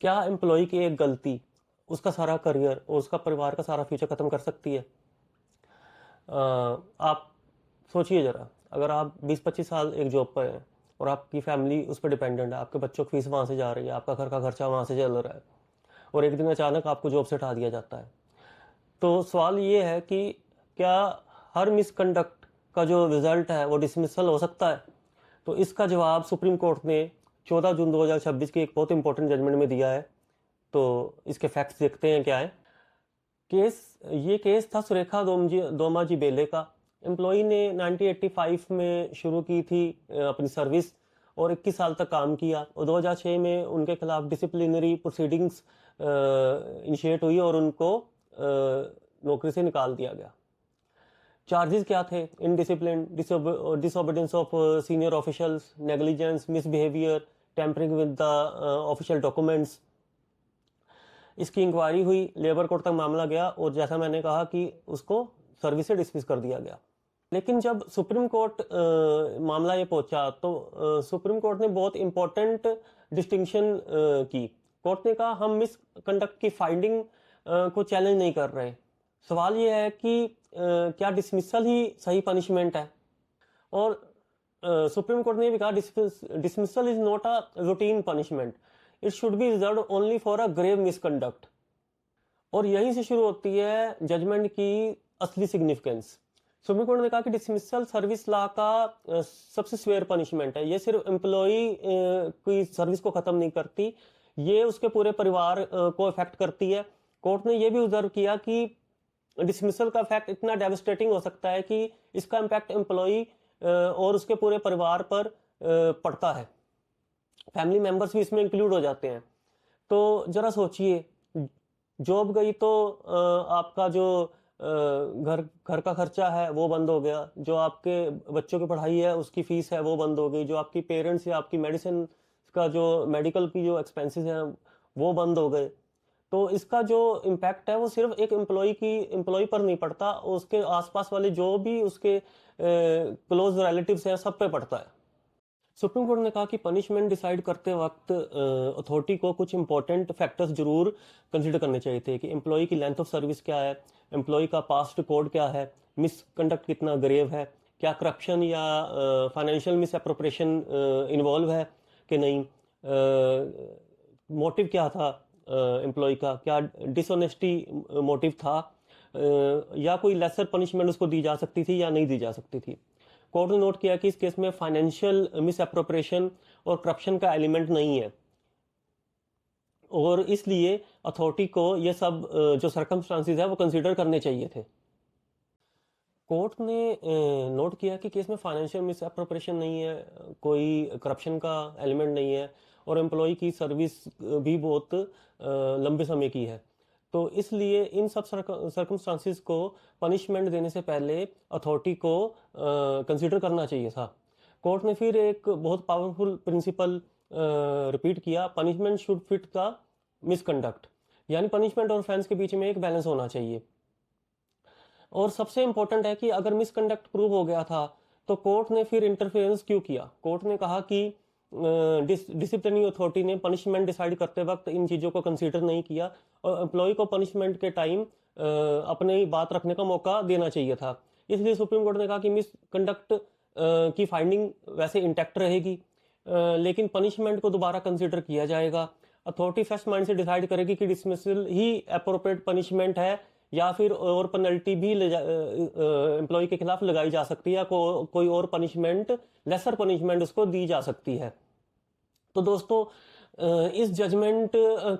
क्या एम्प्लॉय की एक गलती उसका सारा करियर और उसका परिवार का सारा फ्यूचर खत्म कर सकती है? आप सोचिए ज़रा, अगर आप 20-25 साल एक जॉब पर हैं और आपकी फैमिली उस पर डिपेंडेंट है, आपके बच्चों की फीस वहाँ से जा रही है, आपका घर का खर्चा वहाँ से चल रहा है, और एक दिन अचानक आपको जॉब से हटा दिया जाता है, तो सवाल ये है कि क्या हर मिसकंडक्ट का जो रिजल्ट है वो डिसमिसल हो सकता है? तो इसका जवाब सुप्रीम कोर्ट ने 14 जून 2026 की एक बहुत इंपॉर्टेंट जजमेंट में दिया है। तो इसके फैक्ट्स देखते हैं क्या है। केस ये केस था सुरेखा दोमाजी बेले का। एम्प्लॉई ने 1985 में शुरू की थी अपनी सर्विस, और 21 साल तक काम किया, और 2006 में उनके खिलाफ डिसिप्लिनरी प्रोसीडिंग्स इनिशिएट हुई और उनको नौकरी से निकाल दिया गया। चार्जेस क्या थे? Indiscipline, disobedience of senior officials, negligence, misbehaviour, tampering with the official documents. इसकी इंक्वायरी हुई, लेबर कोर्ट तक मामला गया, और जैसा मैंने कहा कि उसको सर्विस से डिसमिस कर दिया गया। लेकिन जब सुप्रीम कोर्ट मामला ये पहुंचा तो सुप्रीम कोर्ट ने बहुत इंपॉर्टेंट डिस्टिंक्शन की। कोर्ट ने कहा हम मिसकंडक्ट की फाइंडिंग को चैलेंज नहीं कर रहे। सवाल ये है कि क्या डिसमिसल ही सही पनिशमेंट है? और सुप्रीम कोर्ट ने भी कहा dismissal is not a routine punishment, it should be reserve only for a grave misconduct. और यहीं से शुरू होती है जजमेंट की असली सिग्निफिकेंस। सुप्रीम कोर्ट ने कहा कि डिसमिसल सर्विस लॉ का सबसे स्वेयर पनिशमेंट है। ये सिर्फ एम्प्लॉई की सर्विस को खत्म नहीं करती, ये उसके पूरे परिवार को इफेक्ट करती है। कोर्ट ने यह भी ऑब्जर्व किया कि डिसमिसल का इफेक्ट इतना डेवास्टेटिंग हो सकता है कि इसका इम्पैक्ट एम्प्लॉई और उसके पूरे परिवार पर पड़ता है। फैमिली मेंबर्स भी इसमें इंक्लूड हो जाते हैं। तो जरा सोचिए, जॉब गई तो आपका जो घर घर का खर्चा है वो बंद हो गया, जो आपके बच्चों की पढ़ाई है उसकी फीस है वो बंद हो गई, जो आपकी पेरेंट्स या आपकी मेडिसिन का जो मेडिकल की जो एक्सपेंसेस हैं वो बंद हो गए। तो इसका जो इम्पैक्ट है वो सिर्फ एक एम्प्लॉय पर नहीं पड़ता, उसके आसपास वाले जो भी उसके क्लोज रिलेटिव्स हैं सब पे पड़ता है। सुप्रीम कोर्ट ने कहा कि पनिशमेंट डिसाइड करते वक्त अथॉरिटी को कुछ इंपॉर्टेंट फैक्टर्स जरूर कंसिडर करने चाहिए थे कि एम्प्लॉय की लेंथ ऑफ सर्विस क्या है, एम्प्लॉय का पास्ट कोड क्या है, मिसकंडक्ट कितना ग्रेव है, क्या करप्शन या फाइनेंशियल मिस एप्रोप्रिएशन इन्वॉल्व है कि नहीं, मोटिव क्या था एम्प्लॉय का, क्या डिसऑनेस्टी मोटिव था, या कोई लेसर पनिशमेंट उसको दी जा सकती थी या नहीं दी जा सकती थी। कोर्ट ने नोट किया कि इस केस में फाइनेंशियल मिस एप्रोप्रिएशन और करप्शन का एलिमेंट नहीं है, और इसलिए अथॉरिटी को ये सब जो सर्कमस्टांसेस है वो कंसीडर करने चाहिए थे। कोर्ट ने नोट किया कि केस में फाइनेंशियल मिस एप्रोप्रिएशन नहीं है, कोई करप्शन का एलिमेंट नहीं है, और एम्प्लॉय की सर्विस भी बहुत लंबे समय की है। तो इसलिए इन सब सर्कमस्टांसेस को पनिशमेंट देने से पहले अथॉरिटी को कंसीडर करना चाहिए था। कोर्ट ने फिर एक बहुत पावरफुल प्रिंसिपल रिपीट किया, punishment should fit the misconduct, यानी पनिशमेंट और ऑफेंस के बीच में एक बैलेंस होना चाहिए। और सबसे इंपॉर्टेंट है कि अगर मिसकंडक्ट प्रूव हो गया था तो कोर्ट ने फिर इंटरफेरेंस क्यों किया? कोर्ट ने कहा कि डिसिप्लिनरी अथॉरिटी ने पनिशमेंट डिसाइड करते वक्त इन चीज़ों को कंसीडर नहीं किया, और एम्प्लॉय को पनिशमेंट के टाइम अपनी बात रखने का मौका देना चाहिए था। इसलिए सुप्रीम कोर्ट ने कहा कि मिसकंडक्ट की फाइंडिंग वैसे इंटैक्ट रहेगी, लेकिन पनिशमेंट को दोबारा कंसीडर किया जाएगा। अथॉरिटी फर्स्ट माइंड से डिसाइड करेगी कि डिसमिसल ही अप्रोप्रिएट पनिशमेंट है, या फिर और पेनल्टी भी एम्प्लॉय के खिलाफ लगाई जा सकती है, कोई और पनिशमेंट, लेसर पनिशमेंट उसको दी जा सकती है। तो दोस्तों, इस जजमेंट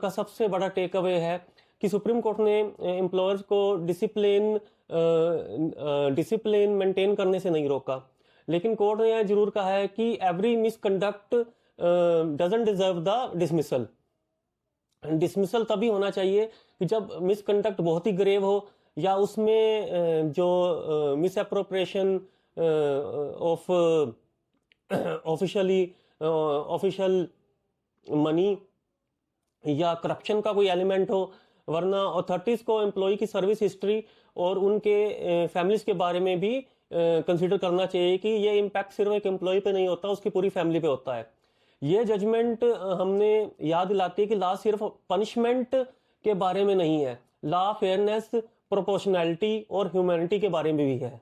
का सबसे बड़ा टेक अवे है कि सुप्रीम कोर्ट ने एम्प्लॉयर्स को डिसिप्लिन मेंटेन करने से नहीं रोका, लेकिन कोर्ट ने यह जरूर कहा है कि every misconduct doesn't deserve the dismissal. Dismissal तभी होना चाहिए कि जब मिसकंडक्ट बहुत ही ग्रेव हो, या उसमें जो miss appropriation of official money या करप्शन का कोई एलिमेंट हो। वरना अथॉरिटीज को एम्प्लॉय की सर्विस हिस्ट्री और उनके फैमिलीज के बारे में भी कंसीडर करना चाहिए कि ये इम्पैक्ट सिर्फ एक एम्प्लॉय पे नहीं होता, उसकी पूरी फैमिली पे होता है। ये जजमेंट हमने याद दिलाती है कि लॉ सिर्फ पनिशमेंट के बारे में नहीं है, लॉ फेयरनेस, प्रोपोर्शनैलिटी और ह्यूमैनिटी के बारे में भी है।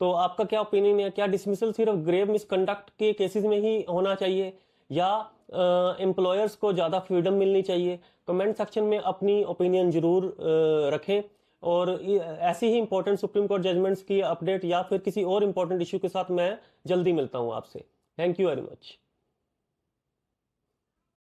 तो आपका क्या ओपिनियन है, क्या डिसमिसल सिर्फ ग्रेव मिसकंडक्ट के केसेस में ही होना चाहिए या एम्प्लॉयर्स को ज़्यादा फ्रीडम मिलनी चाहिए? कमेंट सेक्शन में अपनी ओपिनियन ज़रूर रखें। और ऐसी ही इंपॉर्टेंट सुप्रीम कोर्ट जजमेंट्स की अपडेट या फिर किसी और इंपॉर्टेंट इशू के साथ मैं जल्दी मिलता हूँ आपसे। Thank you very much.